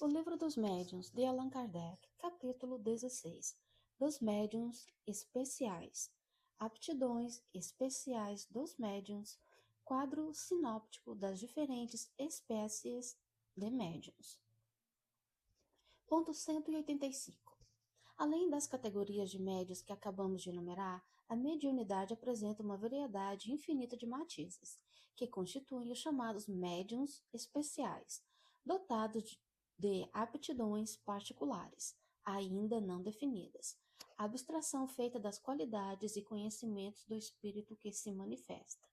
O Livro dos Médiuns, de Allan Kardec, capítulo 16. Dos médiuns especiais. Aptidões especiais dos médiuns. Quadro sinóptico das diferentes espécies de médiuns. Ponto 185. Além das categorias de médiuns que acabamos de enumerar, a mediunidade apresenta uma variedade infinita de matizes, que constituem os chamados médiuns especiais, dotados de aptidões particulares, ainda não definidas, abstração feita das qualidades e conhecimentos do espírito que se manifesta.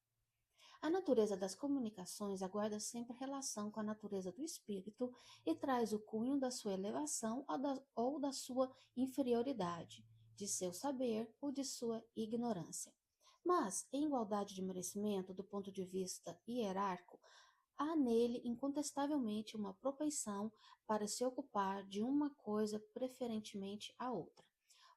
A natureza das comunicações aguarda sempre relação com a natureza do espírito e traz o cunho da sua elevação ou da sua inferioridade, de seu saber ou de sua ignorância. Mas, em igualdade de merecimento do ponto de vista hierárquico, há nele incontestavelmente uma propensão para se ocupar de uma coisa preferentemente à outra.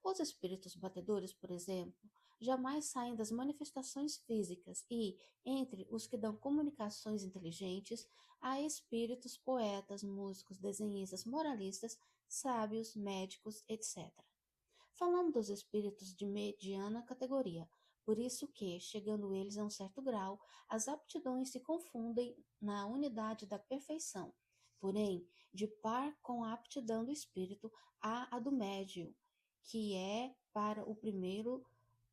Os espíritos batedores, por exemplo, jamais saem das manifestações físicas e, entre os que dão comunicações inteligentes, há espíritos, poetas, músicos, desenhistas, moralistas, sábios, médicos, etc. Falamos dos espíritos de mediana categoria, por isso que, chegando eles a um certo grau, as aptidões se confundem na unidade da perfeição. Porém, de par com a aptidão do espírito, há a do médium, que é para o primeiro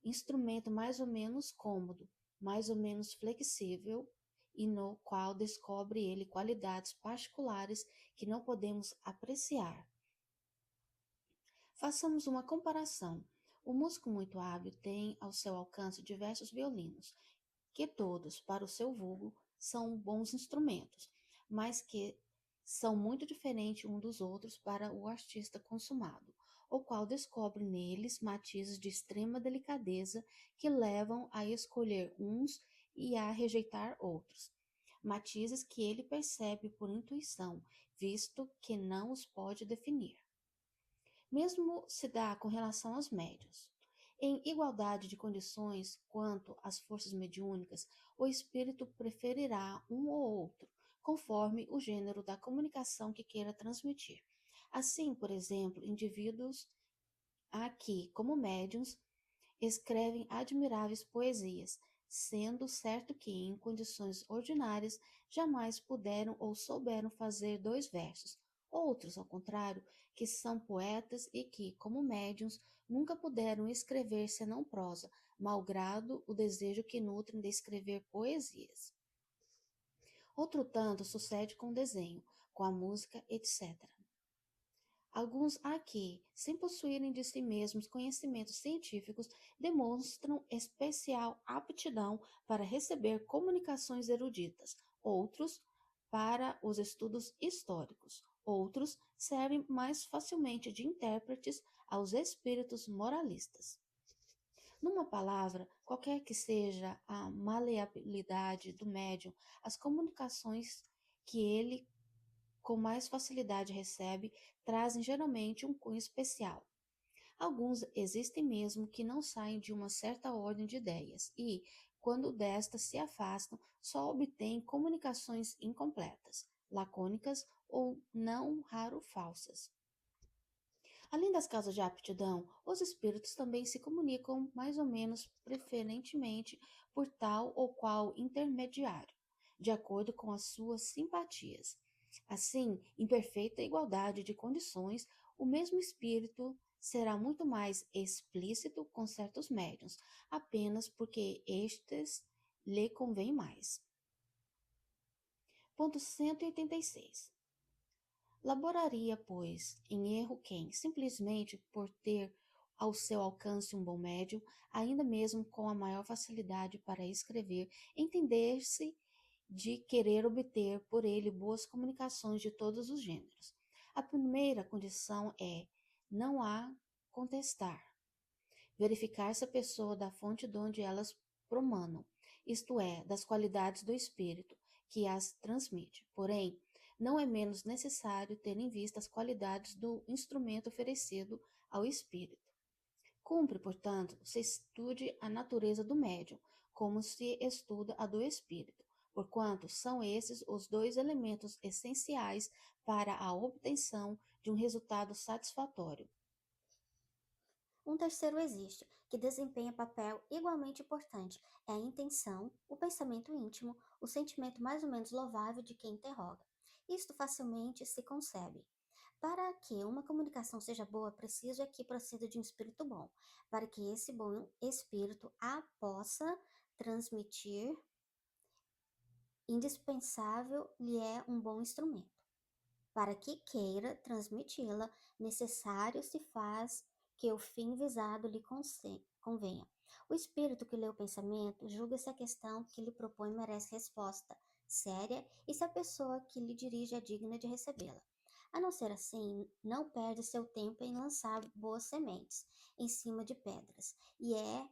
instrumento mais ou menos cômodo, mais ou menos flexível e no qual descobre ele qualidades particulares que não podemos apreciar. Façamos uma comparação. O músico muito hábil tem ao seu alcance diversos violinos, que todos, para o seu vulgo, são bons instrumentos, mas que são muito diferentes uns dos outros para o artista consumado, o qual descobre neles matizes de extrema delicadeza que levam a escolher uns e a rejeitar outros. Matizes que ele percebe por intuição, visto que não os pode definir. Mesmo se dá com relação aos médiuns. Em igualdade de condições quanto às forças mediúnicas, o espírito preferirá um ou outro, conforme o gênero da comunicação que queira transmitir. Assim, por exemplo, indivíduos aqui, como médiuns, escrevem admiráveis poesias, sendo certo que, em condições ordinárias, jamais puderam ou souberam fazer 2 versos. Outros, ao contrário, que são poetas e que, como médiuns, nunca puderam escrever senão prosa, malgrado o desejo que nutrem de escrever poesias. Outro tanto sucede com o desenho, com a música, etc. Alguns aqui, sem possuírem de si mesmos conhecimentos científicos, demonstram especial aptidão para receber comunicações eruditas, outros para os estudos históricos, outros servem mais facilmente de intérpretes aos espíritos moralistas. Numa palavra, qualquer que seja a maleabilidade do médium, as comunicações que ele com mais facilidade recebe, trazem geralmente um cunho especial. Alguns existem mesmo que não saem de uma certa ordem de ideias e, quando destas se afastam, só obtêm comunicações incompletas, lacônicas ou não raro falsas. Além das causas de aptidão, os espíritos também se comunicam mais ou menos preferentemente por tal ou qual intermediário, de acordo com as suas simpatias. Assim, em perfeita igualdade de condições, o mesmo espírito será muito mais explícito com certos médiuns, apenas porque estes lhe convém mais. Ponto 186. Laboraria, pois, em erro quem, simplesmente por ter ao seu alcance um bom médium, ainda mesmo com a maior facilidade para escrever, entender-se de querer obter por ele boas comunicações de todos os gêneros. A primeira condição é, não há contestar, verificar se a pessoa da fonte de onde elas promanam, isto é, das qualidades do espírito que as transmite. Porém, não é menos necessário ter em vista as qualidades do instrumento oferecido ao espírito. Cumpre, portanto, se estude a natureza do médium, como se estuda a do espírito, porquanto são esses os dois elementos essenciais para a obtenção de um resultado satisfatório. Um terceiro existe, que desempenha papel igualmente importante, é a intenção, o pensamento íntimo, o sentimento mais ou menos louvável de quem interroga. Isto facilmente se concebe. Para que uma comunicação seja boa, preciso é que proceda de um espírito bom, para que esse bom espírito a possa transmitir, indispensável lhe é um bom instrumento. Para que queira transmiti-la, necessário se faz que o fim visado lhe convenha. O espírito que lê o pensamento julga se a questão que lhe propõe merece resposta séria e se a pessoa que lhe dirige é digna de recebê-la. A não ser assim, não perde seu tempo em lançar boas sementes em cima de pedras, e é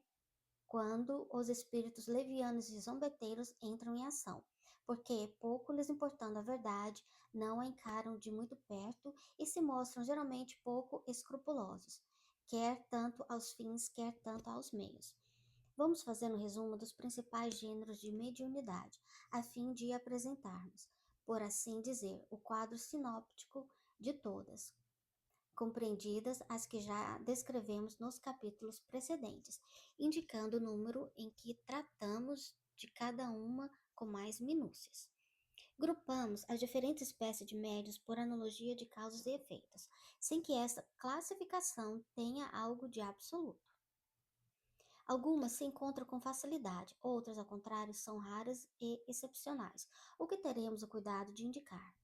quando os espíritos levianos e zombeteiros entram em ação, porque, pouco lhes importando a verdade, não a encaram de muito perto e se mostram geralmente pouco escrupulosos, quer tanto aos fins, quer tanto aos meios. Vamos fazer um resumo dos principais gêneros de mediunidade, a fim de apresentarmos, por assim dizer, o quadro sinóptico de todas, compreendidas as que já descrevemos nos capítulos precedentes, indicando o número em que tratamos de cada uma com mais minúcias. Grupamos as diferentes espécies de médios por analogia de causas e efeitos, sem que esta classificação tenha algo de absoluto. Algumas se encontram com facilidade, outras, ao contrário, são raras e excepcionais, o que teremos o cuidado de indicar.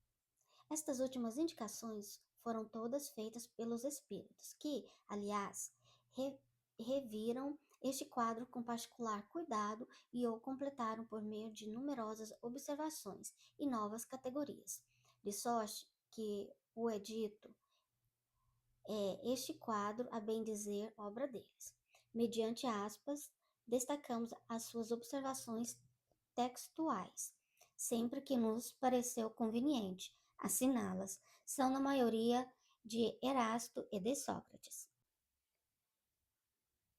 Estas últimas indicações foram todas feitas pelos espíritos, que, aliás, reviram este quadro com particular cuidado e o completaram por meio de numerosas observações e novas categorias. De sorte que o edito é este quadro, a bem dizer, obra deles. Mediante aspas, destacamos as suas observações textuais, sempre que nos pareceu conveniente assiná-las. São, na maioria, de Erasto e de Sócrates.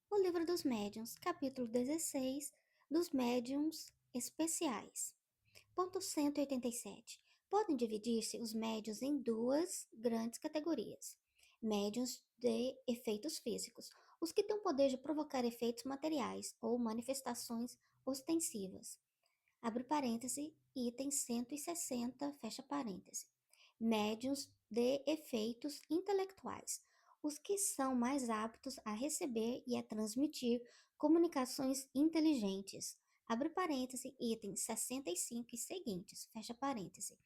O Livro dos Médiuns, capítulo 16, dos Médiuns Especiais. Ponto 187. Podem dividir-se os médiuns em duas grandes categorias. Médiuns de efeitos físicos, os que têm o poder de provocar efeitos materiais ou manifestações ostensivas. Abre parêntese, item 160, fecha parêntese. Médiuns de efeitos intelectuais, os que são mais aptos a receber e a transmitir comunicações inteligentes. Abre parêntese, item 65 e seguintes, fecha parêntese.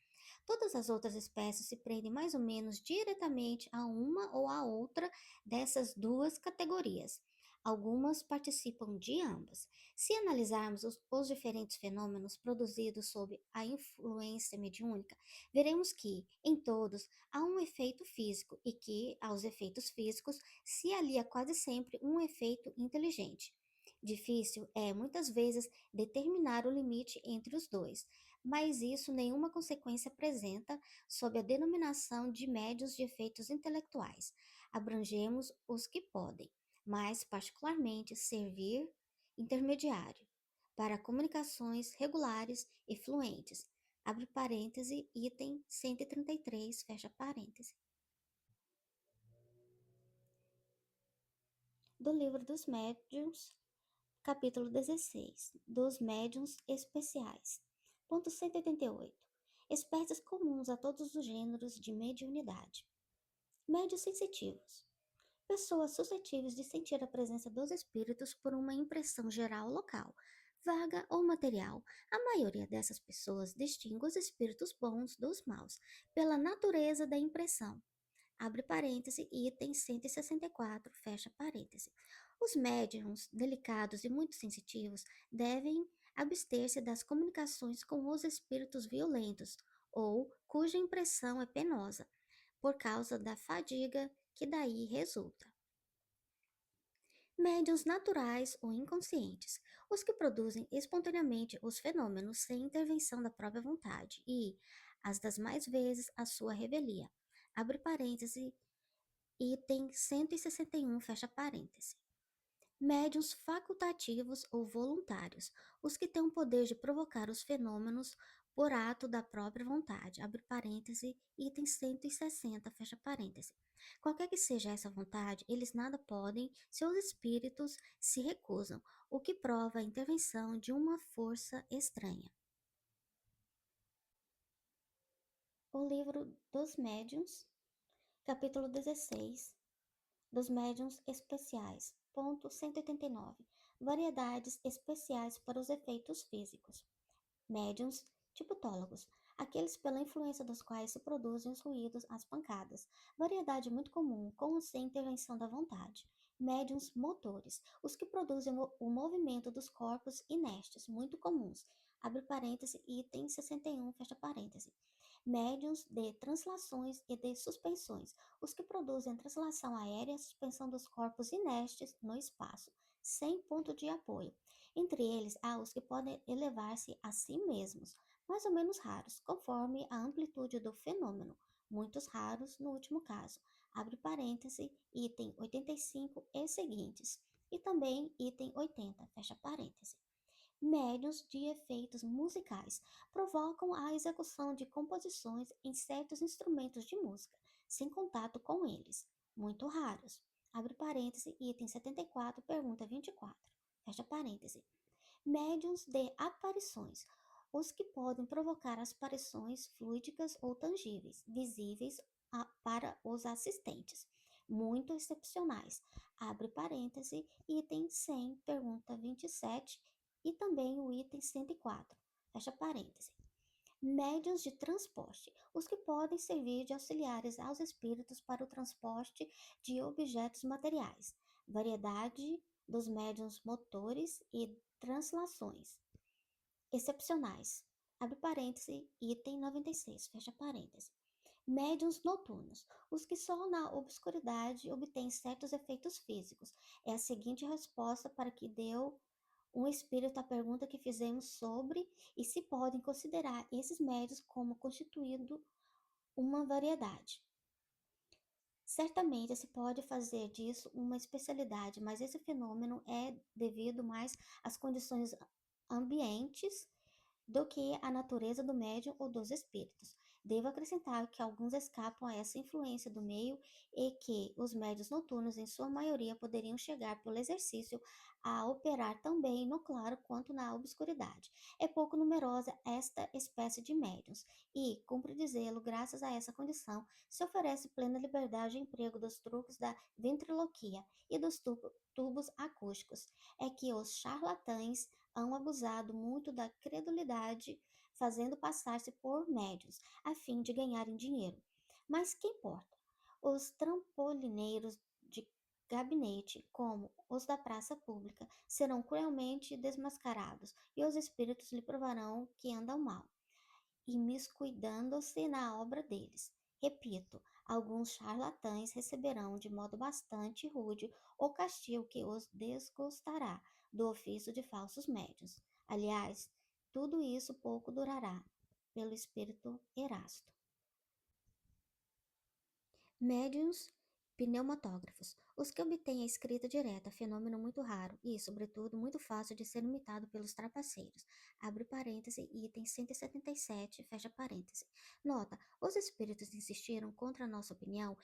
Todas as outras espécies se prendem mais ou menos diretamente a uma ou a outra dessas duas categorias. Algumas participam de ambas. Se analisarmos os diferentes fenômenos produzidos sob a influência mediúnica, veremos que, em todos, há um efeito físico e que, aos efeitos físicos, se alia quase sempre um efeito inteligente. Difícil é, muitas vezes, determinar o limite entre os dois, mas isso nenhuma consequência apresenta sob a denominação de médios de efeitos intelectuais. Abrangemos os que podem, mas particularmente servir intermediário para comunicações regulares e fluentes. Abre parêntese, item 133, fecha parêntese. Do Livro dos Médiuns, capítulo 16, dos médiuns especiais. Ponto 188. Espécies comuns a todos os gêneros de mediunidade. Médios sensitivos. Pessoas suscetíveis de sentir a presença dos espíritos por uma impressão geral local, vaga ou material. A maioria dessas pessoas distingue os espíritos bons dos maus pela natureza da impressão. Abre parêntese, item 164, fecha parêntese. Os médiums delicados e muito sensitivos devem abster-se das comunicações com os espíritos violentos ou cuja impressão é penosa, por causa da fadiga que daí resulta. Médiuns naturais ou inconscientes, os que produzem espontaneamente os fenômenos sem intervenção da própria vontade e, as das mais vezes, a sua revelia. Abre parêntese, item 161, fecha parêntese. Médiuns facultativos ou voluntários, os que têm o poder de provocar os fenômenos por ato da própria vontade, abre parêntese, item 160, fecha parêntese. Qualquer que seja essa vontade, eles nada podem se os espíritos se recusam, o que prova a intervenção de uma força estranha. O livro dos médiuns, capítulo 16, dos médiuns especiais, ponto 189. Variedades especiais para os efeitos físicos. Médiuns tiputólogos, aqueles pela influência dos quais se produzem os ruídos, as pancadas. Variedade muito comum, com ou sem intervenção da vontade. Médiuns motores, os que produzem o movimento dos corpos inertes, muito comuns. Abre parêntese, item 61, fecha parêntese. Médiuns de translações e de suspensões, os que produzem translação aérea e suspensão dos corpos inertes no espaço, sem ponto de apoio. Entre eles, há os que podem elevar-se a si mesmos, mais ou menos raros, conforme a amplitude do fenômeno, muitos raros no último caso. Abre parêntese, item 85 e seguintes, e também item 80, fecha parêntese. Médios de efeitos musicais provocam a execução de composições em certos instrumentos de música, sem contato com eles, muito raros. Abre parêntese, item 74, pergunta 24. Fecha parêntese. Médiuns de aparições, os que podem provocar aparições fluídicas ou tangíveis, visíveis para os assistentes, muito excepcionais. Abre parêntese, item 100, pergunta 27 e também o item 104. Fecha parêntese. Médiuns de transporte, os que podem servir de auxiliares aos espíritos para o transporte de objetos materiais. Variedade dos médiuns motores e translações. Excepcionais. Abre parêntese, item 96, fecha parêntese. Médiuns noturnos, os que só na obscuridade obtêm certos efeitos físicos. É a seguinte resposta para que deu um espírito à pergunta que fizemos sobre e se podem considerar esses médios como constituindo uma variedade. Certamente se pode fazer disso uma especialidade, mas esse fenômeno é devido mais às condições ambientes do que à natureza do médium ou dos espíritos. Devo acrescentar que alguns escapam a essa influência do meio e que os médios noturnos, em sua maioria, poderiam chegar pelo exercício a operar também no claro quanto na obscuridade. É pouco numerosa esta espécie de médiums e, cumpre dizê-lo, graças a essa condição, se oferece plena liberdade de emprego dos truques da ventriloquia e dos tubos acústicos. É que os charlatães hão abusado muito da credulidade, fazendo passar-se por médios, a fim de ganharem dinheiro. Mas que importa? Os trampolineiros de gabinete, como os da praça pública, serão cruelmente desmascarados, e os espíritos lhe provarão que andam mal, imiscuidando-se na obra deles. Repito, alguns charlatães receberão de modo bastante rude o castigo que os desgostará do ofício de falsos médios. Aliás, tudo isso pouco durará, pelo espírito Erasto. Médiuns pneumatógrafos, os que obtêm a escrita direta, fenômeno muito raro e, sobretudo, muito fácil de ser imitado pelos trapaceiros. Abre parêntese, item 177, fecha parêntese. Nota, os espíritos insistiram, contra a nossa opinião,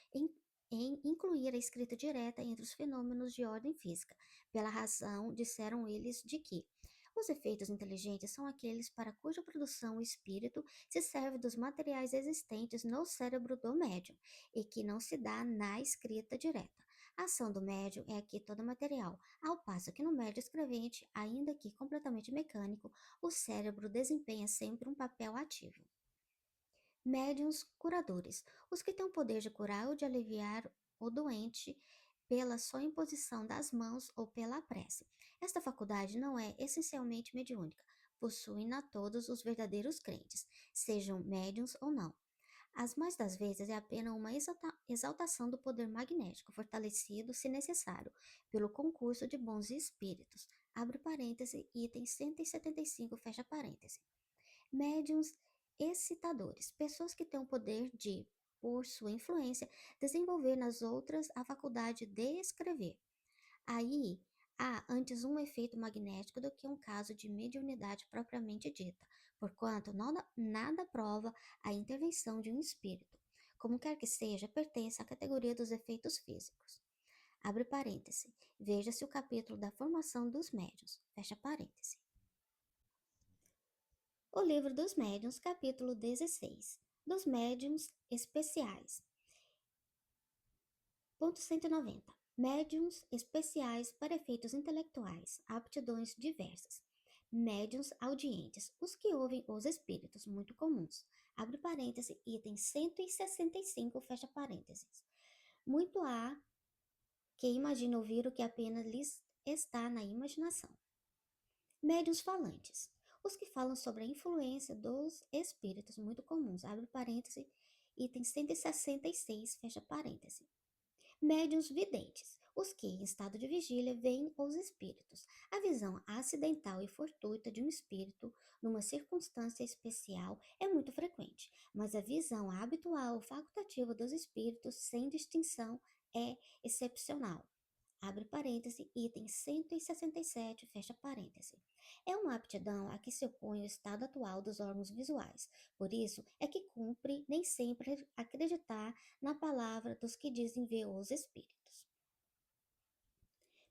em incluir a escrita direta entre os fenômenos de ordem física, pela razão, disseram eles, de que os efeitos inteligentes são aqueles para cuja produção o espírito se serve dos materiais existentes no cérebro do médium e que não se dá na escrita direta. A ação do médium é aqui toda material, ao passo que no médium escrevente, ainda que completamente mecânico, o cérebro desempenha sempre um papel ativo. Médiuns curadores, os que têm o poder de curar ou de aliviar o doente pela só imposição das mãos ou pela prece. Esta faculdade não é essencialmente mediúnica, possuem-na todos os verdadeiros crentes, sejam médiuns ou não. As mais das vezes é apenas uma exaltação do poder magnético, fortalecido, se necessário, pelo concurso de bons espíritos. Abre parêntese, item 175, fecha parêntese. Médiuns excitadores, pessoas que têm o poder de, por sua influência, desenvolver nas outras a faculdade de escrever. Aí Há antes um efeito magnético do que um caso de mediunidade propriamente dita, porquanto nada prova a intervenção de um espírito. Como quer que seja, pertence à categoria dos efeitos físicos. Abre parêntese. Veja-se o capítulo da formação dos médiuns. Fecha parêntese. O livro dos médiuns, capítulo 16. Dos médiuns especiais. Ponto 190. Médiuns especiais para efeitos intelectuais, aptidões diversas. Médiuns audientes, os que ouvem os espíritos, muito comuns. Abre parêntese, item 165, fecha parênteses. Muito há que imagina ouvir o que apenas lhes está na imaginação. Médiuns falantes, os que falam sobre a influência dos espíritos, muito comuns. Abre parêntese, item 166, fecha parêntese. Médiuns videntes, os que, em estado de vigília, veem os espíritos. A visão acidental e fortuita de um espírito, numa circunstância especial, é muito frequente, mas a visão habitual ou facultativa dos espíritos, sem distinção, é excepcional. Abre parêntese, item 167, fecha parêntese. É uma aptidão a que se opõe o estado atual dos órgãos visuais. Por isso é que cumpre nem sempre acreditar na palavra dos que dizem ver os espíritos.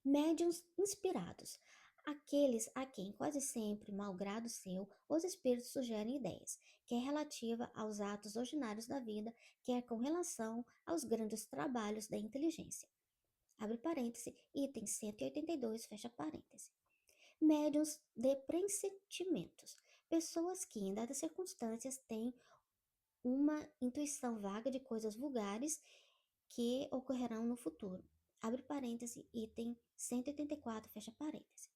Médiuns inspirados. Aqueles a quem quase sempre, malgrado seu, os espíritos sugerem ideias, quer relativa aos atos ordinários da vida, quer com relação aos grandes trabalhos da inteligência. Abre parêntese, item 182, fecha parêntese. Médiuns de pressentimentos. Pessoas que, em dadas circunstâncias, têm uma intuição vaga de coisas vulgares que ocorrerão no futuro. Abre parêntese, item 184, fecha parêntese.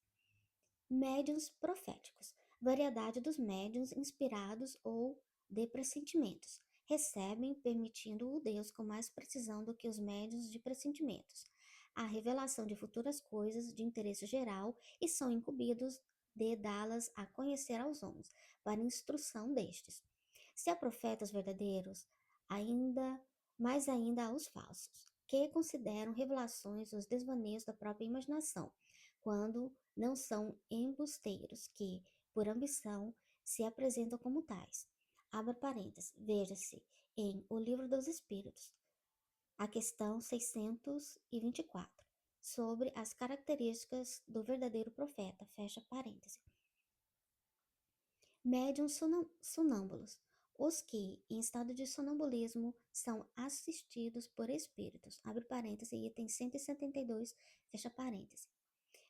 Médiuns proféticos. Variedade dos médiuns inspirados ou de pressentimentos. Recebem, permitindo o Deus com mais precisão do que os médiuns de pressentimentos, a revelação de futuras coisas de interesse geral e são incumbidos de dá-las a conhecer aos homens, para instrução destes. Se há profetas verdadeiros, mais ainda aos falsos, que consideram revelações os desvaneios da própria imaginação, quando não são embusteiros, que, por ambição, se apresentam como tais. Abra parênteses, veja-se em O Livro dos Espíritos, a questão 624, sobre as características do verdadeiro profeta, fecha parênteses. Médiuns sonâmbulos, os que, em estado de sonambulismo, são assistidos por espíritos, abre parênteses, item 172, fecha parênteses.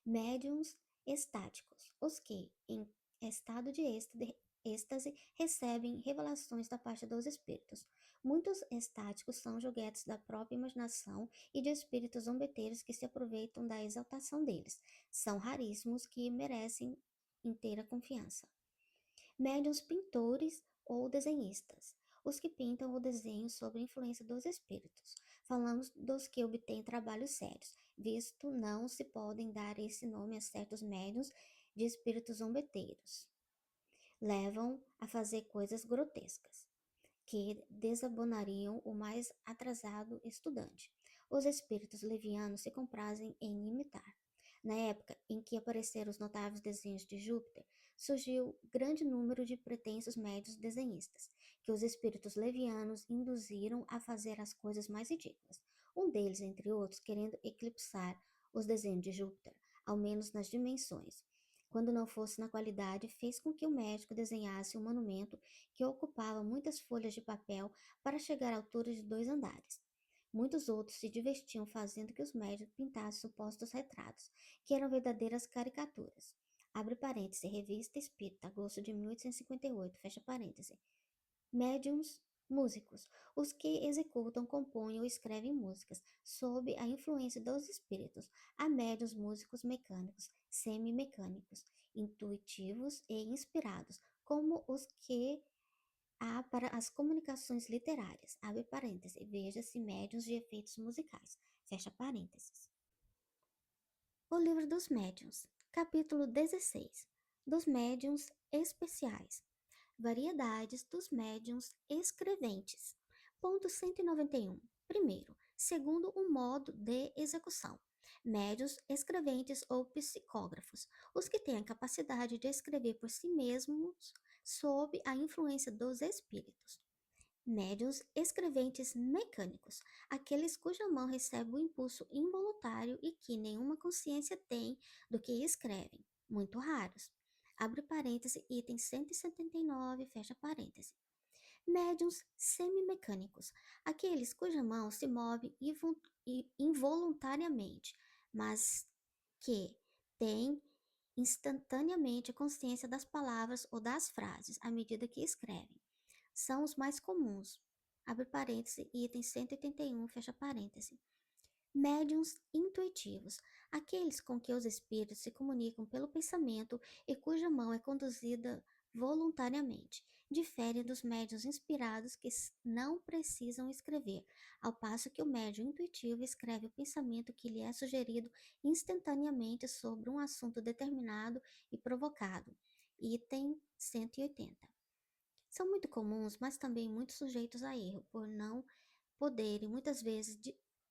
Médiuns estáticos, os que, em estado de êxtase, recebem revelações da parte dos espíritos. Muitos estáticos são joguetes da própria imaginação e de espíritos zombeteiros que se aproveitam da exaltação deles. São raríssimos que merecem inteira confiança. Médiuns pintores ou desenhistas, os que pintam ou desenham sob a influência dos espíritos. Falamos dos que obtêm trabalhos sérios, visto não se podem dar esse nome a certos médiuns de espíritos zombeteiros. Levam a fazer coisas grotescas, que desabonariam o mais atrasado estudante. Os espíritos levianos se comprazem em imitar. Na época em que apareceram os notáveis desenhos de Júpiter, surgiu grande número de pretensos médios desenhistas, que os espíritos levianos induziram a fazer as coisas mais ridículas. Um deles, entre outros, querendo eclipsar os desenhos de Júpiter, ao menos nas dimensões, quando não fosse na qualidade, fez com que o médico desenhasse um monumento que ocupava muitas folhas de papel para chegar à altura de 2 andares. Muitos outros se divertiam fazendo que os médicos pintassem supostos retratos, que eram verdadeiras caricaturas. Abre parêntese, Revista Espírita, agosto de 1858, fecha parêntese. Médiuns músicos, os que executam, compõem ou escrevem músicas, sob a influência dos espíritos. Há médiuns músicos mecânicos, semi-mecânicos, intuitivos e inspirados, como os que há para as comunicações literárias. Abre parênteses, veja-se médiuns de efeitos musicais. Fecha parênteses. O Livro dos Médiuns, capítulo 16. Dos médiuns especiais. Variedades dos médiuns escreventes. Ponto 191. Primeiro, segundo o modo de execução. Médiuns, escreventes ou psicógrafos, os que têm a capacidade de escrever por si mesmos sob a influência dos espíritos. Médiuns, escreventes mecânicos, aqueles cuja mão recebe o impulso involuntário e que nenhuma consciência tem do que escrevem, muito raros. Abre parêntese, item 179, fecha parêntese. Médiuns semimecânicos, aqueles cuja mão se move involuntariamente, mas que têm instantaneamente a consciência das palavras ou das frases à medida que escrevem. São os mais comuns. Abre parêntese, item 181, fecha parêntese. Médiuns intuitivos, aqueles com que os espíritos se comunicam pelo pensamento e cuja mão é conduzida voluntariamente, diferem dos médiuns inspirados que não precisam escrever, ao passo que o médium intuitivo escreve o pensamento que lhe é sugerido instantaneamente sobre um assunto determinado e provocado. Item 180. São muito comuns, mas também muito sujeitos a erro, por não poderem muitas vezes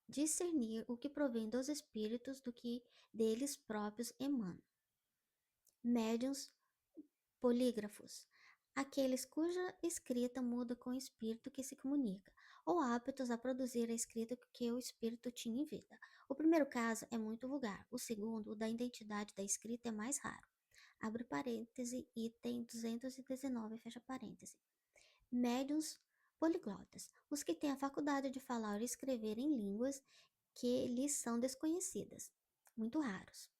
discernir o que provém dos espíritos do que deles próprios emana. Médiuns polígrafos, aqueles cuja escrita muda com o espírito que se comunica, ou aptos a produzir a escrita que o espírito tinha em vida. O primeiro caso é muito vulgar, o segundo, o da identidade da escrita, é mais raro. Abre parêntese, item 219, fecha parêntese. Médiuns poliglotas, os que têm a faculdade de falar e escrever em línguas que lhes são desconhecidas, muito raros.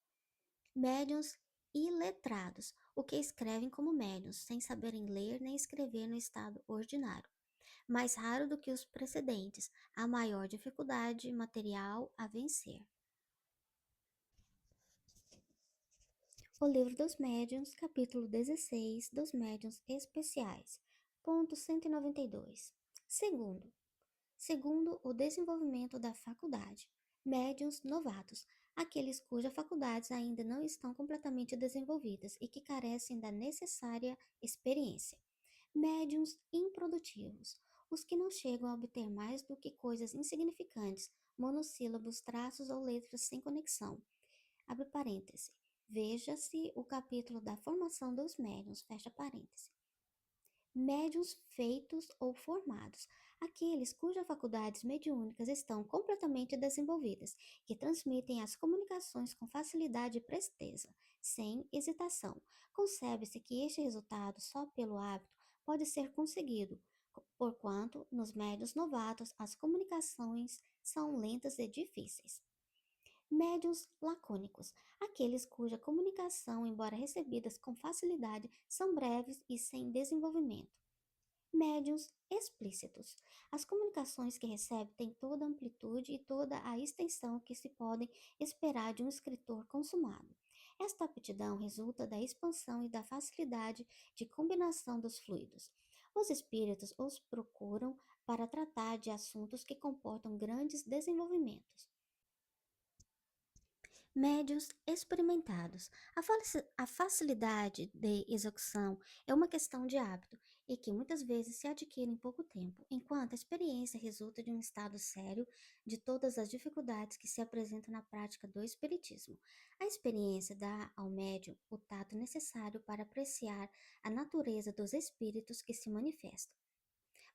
Médiuns iletrados, o que escrevem como médiuns, sem saberem ler nem escrever no estado ordinário, mais raro do que os precedentes, a maior dificuldade material a vencer. O Livro dos Médiuns, capítulo 16, dos Médiuns Especiais, ponto 192. Segundo o desenvolvimento da faculdade. Médiuns novatos, aqueles cujas faculdades ainda não estão completamente desenvolvidas e que carecem da necessária experiência. Médiuns improdutivos, os que não chegam a obter mais do que coisas insignificantes, monossílabos, traços ou letras sem conexão. Abre parêntese. Veja-se o capítulo da formação dos médiuns, fecha parêntese. Médiuns feitos ou formados, aqueles cujas faculdades mediúnicas estão completamente desenvolvidas, que transmitem as comunicações com facilidade e presteza, sem hesitação. Concebe-se que este resultado, só pelo hábito, pode ser conseguido, porquanto, nos médiuns novatos, as comunicações são lentas e difíceis. Médiuns lacônicos, aqueles cuja comunicação, embora recebidas com facilidade, são breves e sem desenvolvimento. Médiuns explícitos, as comunicações que recebe têm toda a amplitude e toda a extensão que se podem esperar de um escritor consumado. Esta aptidão resulta da expansão e da facilidade de combinação dos fluidos. Os espíritos os procuram para tratar de assuntos que comportam grandes desenvolvimentos. Médios experimentados. A facilidade de execução é uma questão de hábito e que muitas vezes se adquire em pouco tempo, enquanto a experiência resulta de um estado sério de todas as dificuldades que se apresentam na prática do espiritismo. A experiência dá ao médium o tato necessário para apreciar a natureza dos espíritos que se manifestam,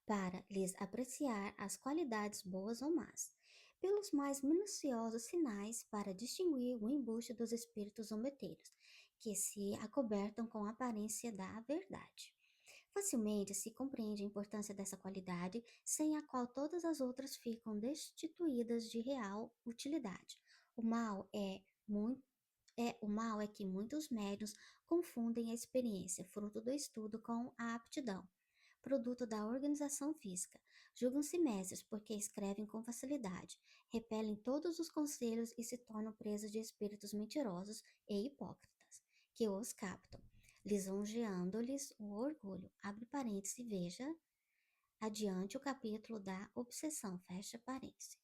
para lhes apreciar as qualidades boas ou más, pelos mais minuciosos sinais para distinguir o embuste dos espíritos zombeteiros, que se acobertam com a aparência da verdade. Facilmente se compreende a importância dessa qualidade, sem a qual todas as outras ficam destituídas de real utilidade. O mal é que muitos médiuns confundem a experiência, fruto do estudo, com a aptidão, produto da organização física. Julgam-se mestres porque escrevem com facilidade, repelem todos os conselhos e se tornam presas de espíritos mentirosos e hipócritas, que os captam, lisonjeando-lhes o orgulho. Abre parênteses, veja adiante o capítulo da obsessão, fecha parênteses.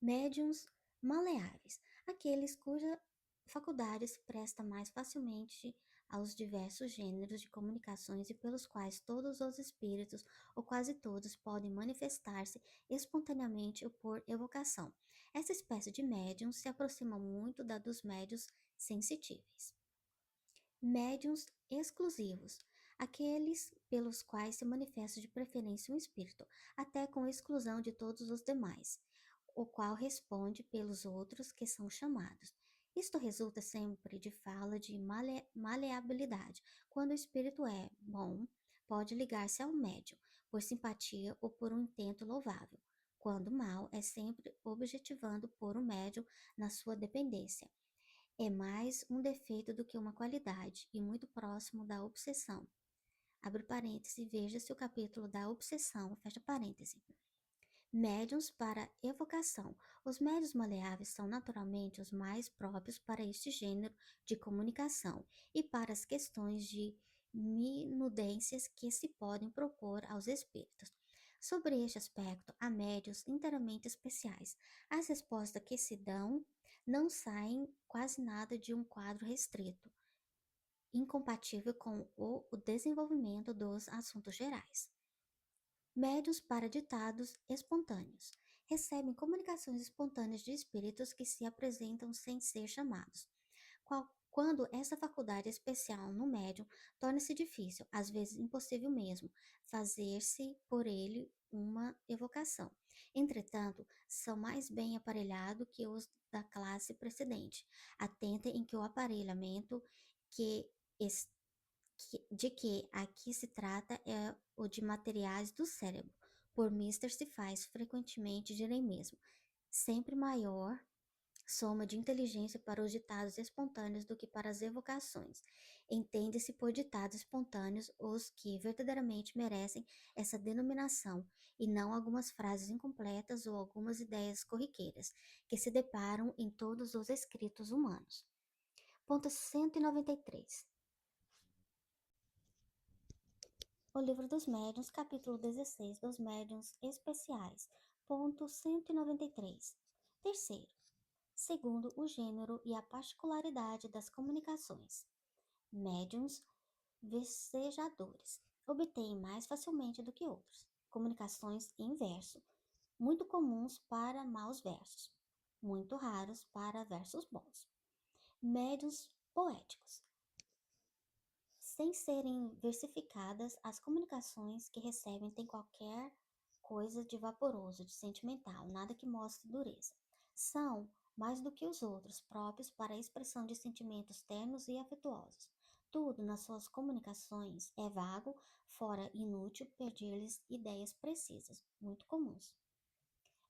Médiuns maleáveis, aqueles cuja faculdade se presta mais facilmente aos diversos gêneros de comunicações e pelos quais todos os espíritos, ou quase todos, podem manifestar-se espontaneamente ou por evocação. Essa espécie de médium se aproxima muito da dos médiuns sensitíveis. Médiuns exclusivos, aqueles pelos quais se manifesta de preferência um espírito, até com exclusão de todos os demais, o qual responde pelos outros que são chamados. Isto resulta sempre de fala de maleabilidade. Quando o espírito é bom, pode ligar-se ao médium, por simpatia ou por um intento louvável. Quando mal, é sempre objetivando por o médium na sua dependência. É mais um defeito do que uma qualidade, e muito próximo da obsessão. Abre parêntese, veja-se o capítulo da obsessão, fecha parêntese. Médiuns para evocação. Os médiuns maleáveis são naturalmente os mais próprios para este gênero de comunicação e para as questões de minudências que se podem propor aos espíritos. Sobre este aspecto, há médiuns inteiramente especiais. As respostas que se dão não saem quase nada de um quadro restrito, incompatível com o desenvolvimento dos assuntos gerais. Médios para ditados espontâneos. Recebem comunicações espontâneas de espíritos que se apresentam sem ser chamados. Quando essa faculdade especial no médium torna-se difícil, às vezes impossível mesmo, fazer-se por ele uma evocação. Entretanto, são mais bem aparelhados que os da classe precedente. Atentem em que o aparelhamento que de que aqui se trata é o de materiais do cérebro. Por Mister se faz frequentemente, direi mesmo, sempre maior soma de inteligência para os ditados espontâneos do que para as evocações. Entende-se por ditados espontâneos os que verdadeiramente merecem essa denominação, e não algumas frases incompletas ou algumas ideias corriqueiras, que se deparam em todos os escritos humanos. Ponto 193. O Livro dos Médiuns, capítulo 16, dos Médiuns Especiais, ponto 193. Terceiro, segundo o gênero e a particularidade das comunicações. Médiuns vesejadores obtêm mais facilmente do que outros comunicações em verso, muito comuns para maus versos, muito raros para versos bons. Médiuns poéticos. Sem serem versificadas, as comunicações que recebem têm qualquer coisa de vaporoso, de sentimental, nada que mostre dureza. São, mais do que os outros, próprios para a expressão de sentimentos ternos e afetuosos. Tudo nas suas comunicações é vago, fora inútil pedir-lhes ideias precisas, muito comuns.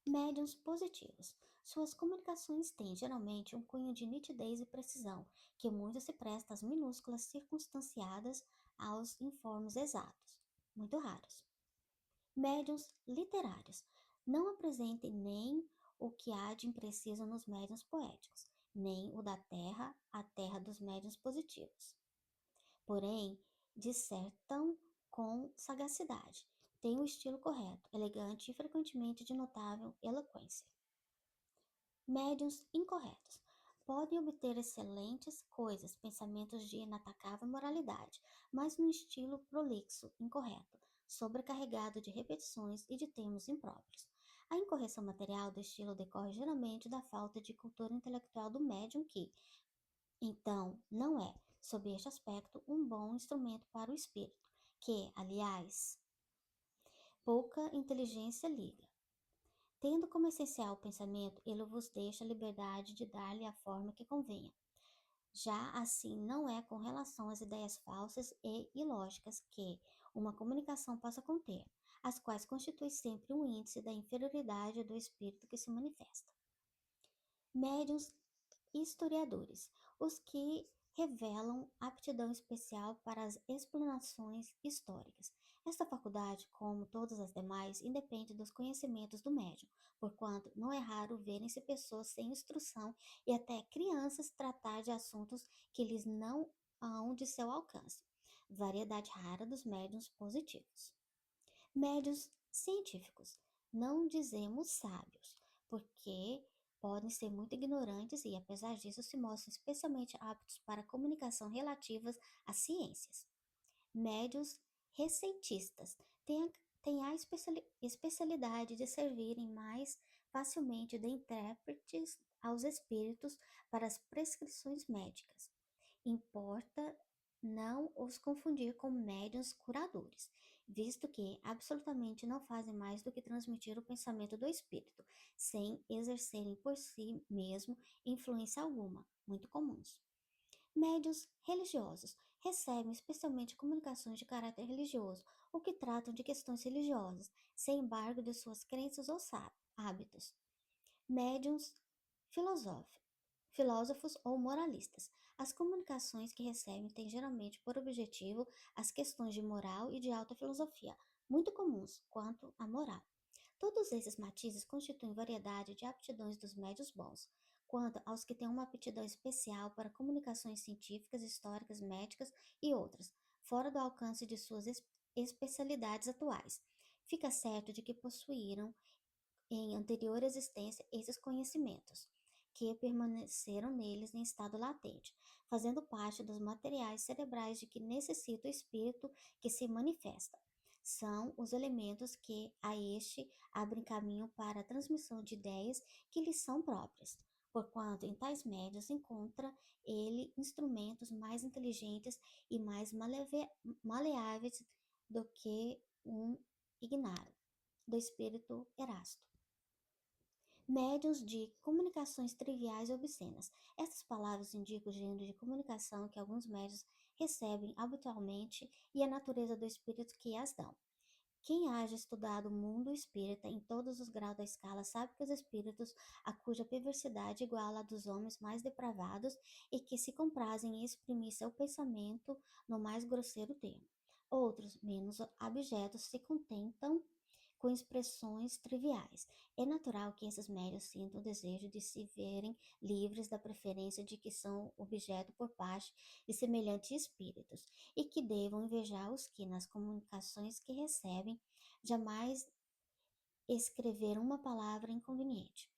Médiuns positivos. Suas comunicações têm geralmente um cunho de nitidez e precisão, que muito se presta às minúsculas circunstanciadas aos informes exatos, muito raros. Médiuns literários. Não apresentem nem o que há de impreciso nos médiuns poéticos, nem o da terra, a terra dos médiuns positivos. Porém, dissertam com sagacidade. Têm o estilo correto, elegante e frequentemente de notável eloquência. Médiuns incorretos. Podem obter excelentes coisas, pensamentos de inatacável moralidade, mas num estilo prolixo, incorreto, sobrecarregado de repetições e de termos impróprios. A incorreção material do estilo decorre geralmente da falta de cultura intelectual do médium que, então, não é, sob este aspecto, um bom instrumento para o espírito, que, aliás, pouca inteligência liga. Tendo como essencial o pensamento, ele vos deixa a liberdade de dar-lhe a forma que convenha. Já assim não é com relação às ideias falsas e ilógicas que uma comunicação possa conter, as quais constituem sempre um índice da inferioridade do espírito que se manifesta. Médiuns historiadores, os que revelam aptidão especial para as explanações históricas. Esta faculdade, como todas as demais, independe dos conhecimentos do médium, porquanto não é raro verem-se pessoas sem instrução e até crianças tratar de assuntos que lhes não hão de seu alcance. Variedade rara dos médiuns positivos. Médiuns científicos. Não dizemos sábios, porque podem ser muito ignorantes e, apesar disso, se mostram especialmente aptos para comunicação relativas às ciências. Médios receitistas têm a especialidade de servirem mais facilmente de intérpretes aos espíritos para as prescrições médicas. Importa não os confundir com médiuns curadores, visto que absolutamente não fazem mais do que transmitir o pensamento do espírito, sem exercerem por si mesmo influência alguma, muito comuns. Médiuns religiosos recebem especialmente comunicações de caráter religioso ou que tratam de questões religiosas, sem embargo de suas crenças ou hábitos. Médiuns filósofos ou moralistas. As comunicações que recebem têm geralmente por objetivo as questões de moral e de alta filosofia, muito comuns quanto à moral. Todos esses matizes constituem variedade de aptidões dos médios bons. Quanto aos que têm uma aptidão especial para comunicações científicas, históricas, médicas e outras, fora do alcance de suas especialidades atuais, fica certo de que possuíram em anterior existência esses conhecimentos, que permaneceram neles em estado latente, fazendo parte dos materiais cerebrais de que necessita o espírito que se manifesta. São os elementos que a este abrem caminho para a transmissão de ideias que lhes são próprias, porquanto em tais médios encontra ele instrumentos mais inteligentes e mais maleáveis do que um ignaro, do espírito Erasto. Médiuns de comunicações triviais e obscenas. Estas palavras indicam o gênero de comunicação que alguns médiuns recebem habitualmente e a natureza do espírito que as dão. Quem haja estudado o mundo espírita em todos os graus da escala sabe que os espíritos, a cuja perversidade iguala a dos homens mais depravados e que se comprazem em exprimir seu pensamento no mais grosseiro termo. Outros, menos abjetos, se contentam com expressões triviais. É natural que esses médios sintam o desejo de se verem livres da preferência de que são objeto por parte de semelhantes espíritos, e que devam invejar os que, nas comunicações que recebem, jamais escreveram uma palavra inconveniente.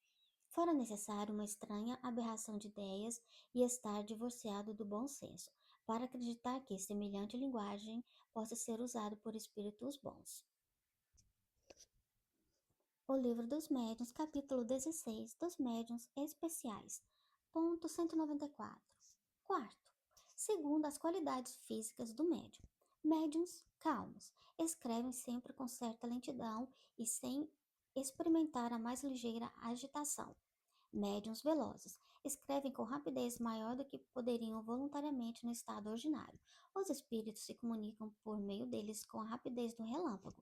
Fora necessário uma estranha aberração de ideias e estar divorciado do bom senso, para acreditar que semelhante linguagem possa ser usada por espíritos bons. O Livro dos Médiuns, capítulo 16, dos Médiuns Especiais, ponto 194. Quarto, segundo as qualidades físicas do médium. Médiuns calmos escrevem sempre com certa lentidão e sem experimentar a mais ligeira agitação. Médiuns velozes escrevem com rapidez maior do que poderiam voluntariamente no estado ordinário. Os espíritos se comunicam por meio deles com a rapidez do relâmpago.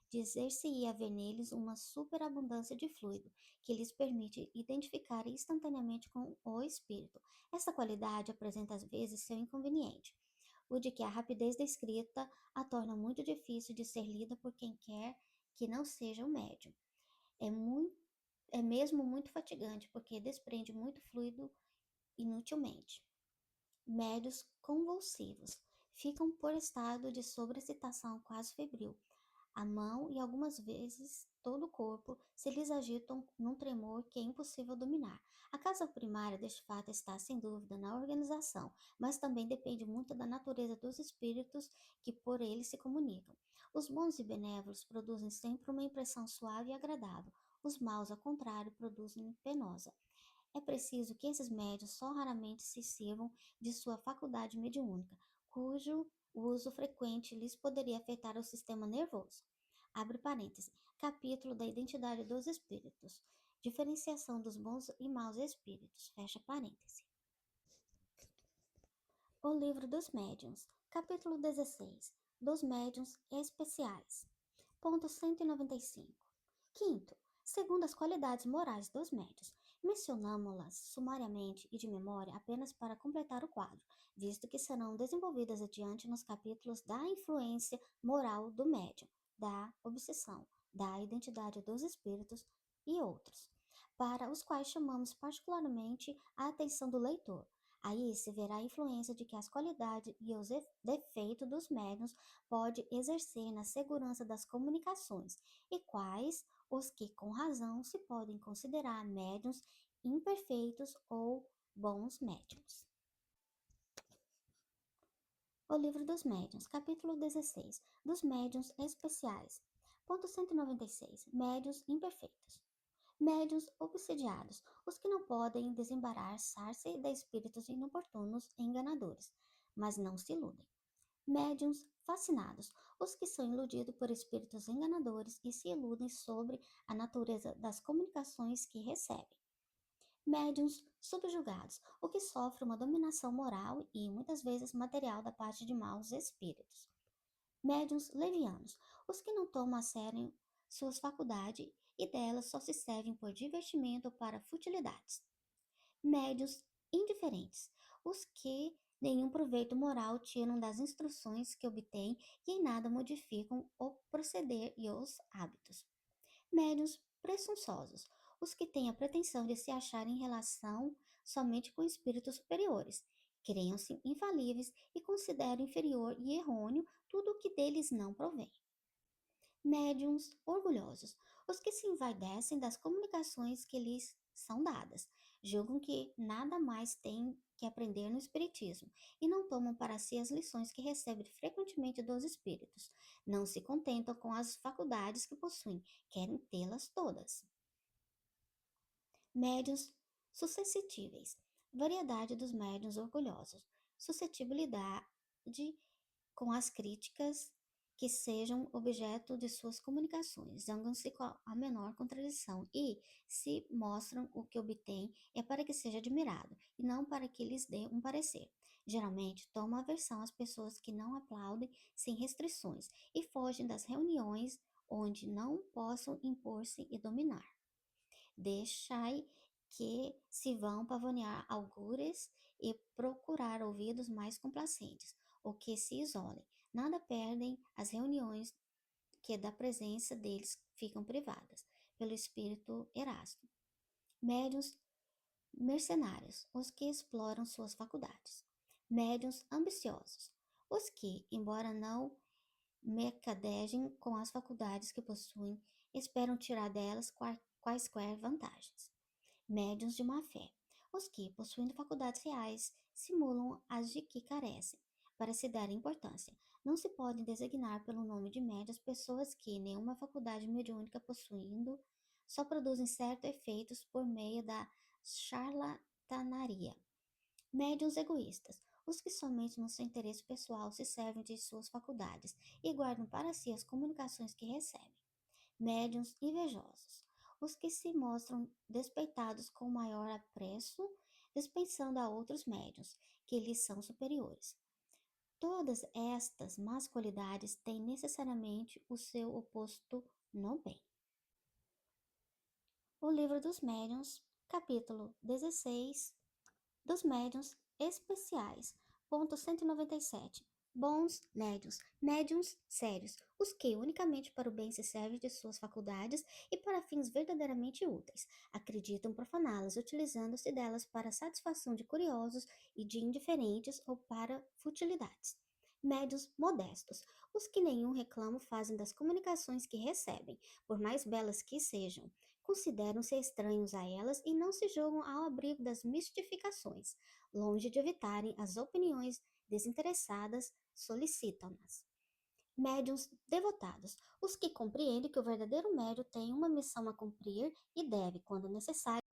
Dizer-se-ia haver neles uma superabundância de fluido, que lhes permite identificar instantaneamente com o espírito. Essa qualidade apresenta às vezes seu inconveniente, o de que a rapidez da escrita a torna muito difícil de ser lida por quem quer que não seja o médium. É mesmo muito fatigante, porque desprende muito fluido inutilmente. Médios convulsivos ficam por estado de sobreexcitação quase febril. A mão e algumas vezes todo o corpo se lhes agitam num tremor que é impossível dominar. A causa primária deste fato está, sem dúvida, na organização, mas também depende muito da natureza dos espíritos que por eles se comunicam. Os bons e benévolos produzem sempre uma impressão suave e agradável. Os maus, ao contrário, produzem penosa. É preciso que esses médios só raramente se sirvam de sua faculdade mediúnica, cujo uso frequente lhes poderia afetar o sistema nervoso. Abre parêntese. Capítulo da identidade dos espíritos. Diferenciação dos bons e maus espíritos. Fecha parêntese. O Livro dos Médiuns. Capítulo 16. Dos Médiuns Especiais. Ponto 195. Quinto, segundo as qualidades morais dos médiuns. Mencionamos-las sumariamente e de memória apenas para completar o quadro, visto que serão desenvolvidas adiante nos capítulos da influência moral do médium, da obsessão, da identidade dos espíritos e outros, para os quais chamamos particularmente a atenção do leitor. Aí se verá a influência de que as qualidades e os defeitos dos médiuns pode exercer na segurança das comunicações, e quais os que com razão se podem considerar médiuns imperfeitos ou bons médiums. O Livro dos Médiuns, capítulo 16, dos médiuns especiais. Ponto 196. Médiuns imperfeitos. Médiuns obsidiados, os que não podem desembaraçar-se de espíritos inoportunos e enganadores, mas não se iludem. Médiuns fascinados, os que são iludidos por espíritos enganadores e se iludem sobre a natureza das comunicações que recebem. Médiuns subjugados, o que sofre uma dominação moral e muitas vezes material da parte de maus espíritos. Médiuns levianos, os que não tomam a sério suas faculdades e delas só se servem por divertimento ou para futilidades. Médiuns indiferentes, os que nenhum proveito moral tiram das instruções que obtêm e em nada modificam o proceder e os hábitos. Médiuns presunçosos, os que têm a pretensão de se achar em relação somente com espíritos superiores, creiam-se infalíveis e consideram inferior e errôneo tudo o que deles não provém. Médiuns orgulhosos, os que se envaidecem das comunicações que lhes são dadas, julgam que nada mais têm que aprender no Espiritismo e não tomam para si as lições que recebem frequentemente dos espíritos. Não se contentam com as faculdades que possuem, querem tê-las todas. Médiuns suscetíveis. Variedade dos médiuns orgulhosos. Suscetibilidade com as críticas que sejam objeto de suas comunicações, zangam-se com a menor contradição e, se mostram o que obtêm, é para que seja admirado, e não para que lhes dê um parecer. Geralmente, tomam aversão às pessoas que não aplaudem sem restrições e fogem das reuniões onde não possam impor-se e dominar. Deixai que se vão pavonear algures e procurar ouvidos mais complacentes, ou que se isolem. Nada perdem as reuniões que da presença deles ficam privadas, pelo espírito Erasto. Médiuns mercenários, os que exploram suas faculdades. Médiuns ambiciosos, os que, embora não mercadejem com as faculdades que possuem, esperam tirar delas quaisquer vantagens. Médiuns de má-fé, os que, possuindo faculdades reais, simulam as de que carecem, para se dar importância. Não se podem designar pelo nome de médios pessoas que, nenhuma faculdade mediúnica possuindo, só produzem certos efeitos por meio da charlatanaria. Médiuns egoístas, os que somente no seu interesse pessoal se servem de suas faculdades e guardam para si as comunicações que recebem. Médiuns invejosos, os que se mostram despeitados com maior apreço, dispensando a outros médiuns, que lhes são superiores. Todas estas más qualidades têm necessariamente o seu oposto no bem. O Livro dos Médiuns, capítulo 16, dos médiuns especiais. Ponto 197. Bons médiuns, médiuns sérios, os que unicamente para o bem se servem de suas faculdades e para fins verdadeiramente úteis, acreditam profaná-las, utilizando-se delas para a satisfação de curiosos e de indiferentes ou para futilidades. Médiuns modestos, os que nenhum reclamo fazem das comunicações que recebem, por mais belas que sejam, consideram-se estranhos a elas e não se jogam ao abrigo das mistificações. Longe de evitarem as opiniões desinteressadas, solicitam-nas. Médiuns devotados, os que compreendem que o verdadeiro médium tem uma missão a cumprir e deve, quando necessário,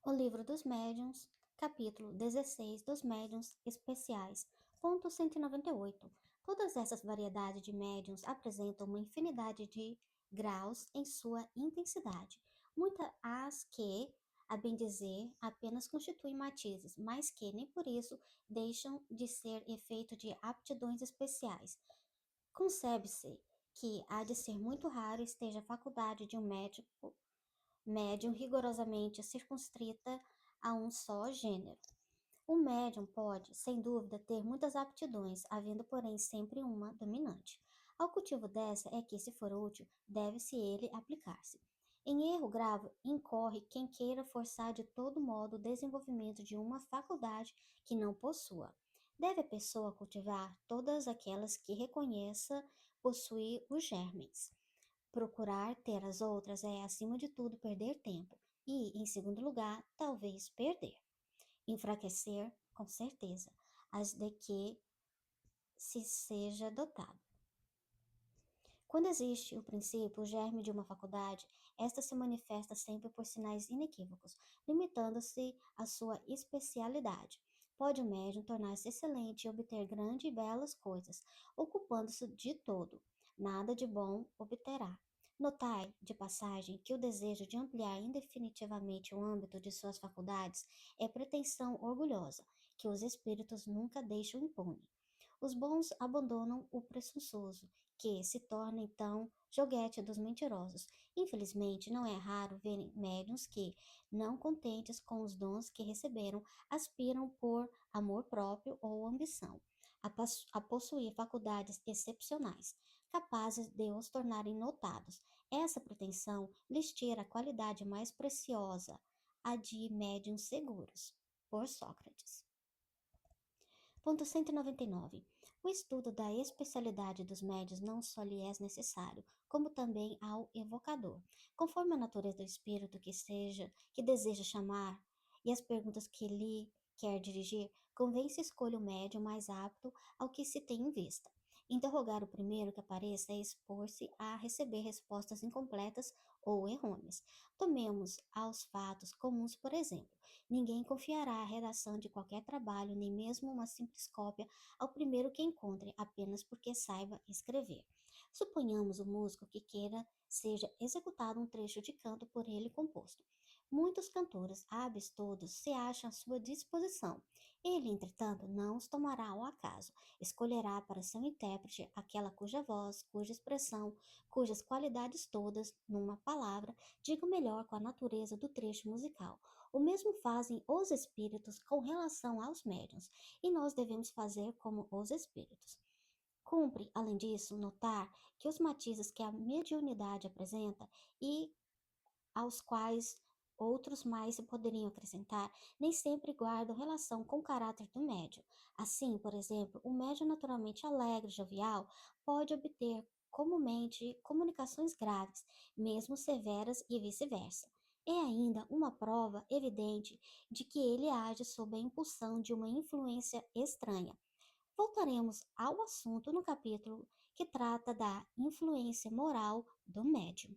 O Livro dos Médiuns, capítulo 16 dos Médiuns Especiais, ponto 198. Todas essas variedades de médiuns apresentam uma infinidade de graus em sua intensidade. Muitas as que, a bem dizer, apenas constituem matizes, mas que nem por isso deixam de ser efeito de aptidões especiais. Concebe-se que há de ser muito raro esteja a faculdade de um médium rigorosamente circunscrita a um só gênero. O médium pode, sem dúvida, ter muitas aptidões, havendo, porém, sempre uma dominante. Ao cultivo dessa é que, se for útil, deve-se ele aplicar-se. Em erro grave incorre quem queira forçar de todo modo o desenvolvimento de uma faculdade que não possua. Deve a pessoa cultivar todas aquelas que reconheça possuir os germes. Procurar ter as outras é, acima de tudo, perder tempo e, em segundo lugar, talvez perder. Enfraquecer, com certeza, as de que se seja dotado. Quando existe o princípio, o germe de uma faculdade, esta se manifesta sempre por sinais inequívocos, limitando-se à sua especialidade. Pode o médium tornar-se excelente e obter grandes e belas coisas, ocupando-se de todo. Nada de bom obterá. Notai, de passagem, que o desejo de ampliar indefinitivamente o âmbito de suas faculdades é pretensão orgulhosa, que os espíritos nunca deixam impune. Os bons abandonam o presunçoso, que se torna então joguete dos mentirosos. Infelizmente, não é raro verem médiuns que, não contentes com os dons que receberam, aspiram por amor próprio ou ambição a possuir faculdades excepcionais, capazes de os tornarem notados. Essa pretensão lhes tira a qualidade mais preciosa, a de médiuns seguros. Por Sócrates. Ponto 199. O estudo da especialidade dos médios não só lhe é necessário, como também ao evocador, conforme a natureza do espírito que deseja chamar e as perguntas que lhe quer dirigir, convém se escolha o médium mais apto ao que se tem em vista. Interrogar o primeiro que apareça é expor-se a receber respostas incompletas ou errôneas. Tomemos aos fatos comuns, por exemplo. Ninguém confiará a redação de qualquer trabalho, nem mesmo uma simples cópia, ao primeiro que encontre, apenas porque saiba escrever. Suponhamos o músico que queira seja executado um trecho de canto por ele composto. Muitos cantores, hábeis todos, se acham à sua disposição. Ele, entretanto, não os tomará ao acaso. Escolherá para seu intérprete aquela cuja voz, cuja expressão, cujas qualidades todas, numa palavra, digam melhor com a natureza do trecho musical. O mesmo fazem os espíritos com relação aos médiuns, e nós devemos fazer como os espíritos. Cumpre, além disso, notar que os matizes que a mediunidade apresenta e aos quais outros mais se poderiam acrescentar, nem sempre guardam relação com o caráter do médium. Assim, por exemplo, o médium naturalmente alegre e jovial pode obter comumente comunicações graves, mesmo severas e vice-versa. É ainda uma prova evidente de que ele age sob a impulsão de uma influência estranha. Voltaremos ao assunto no capítulo que trata da influência moral do médium.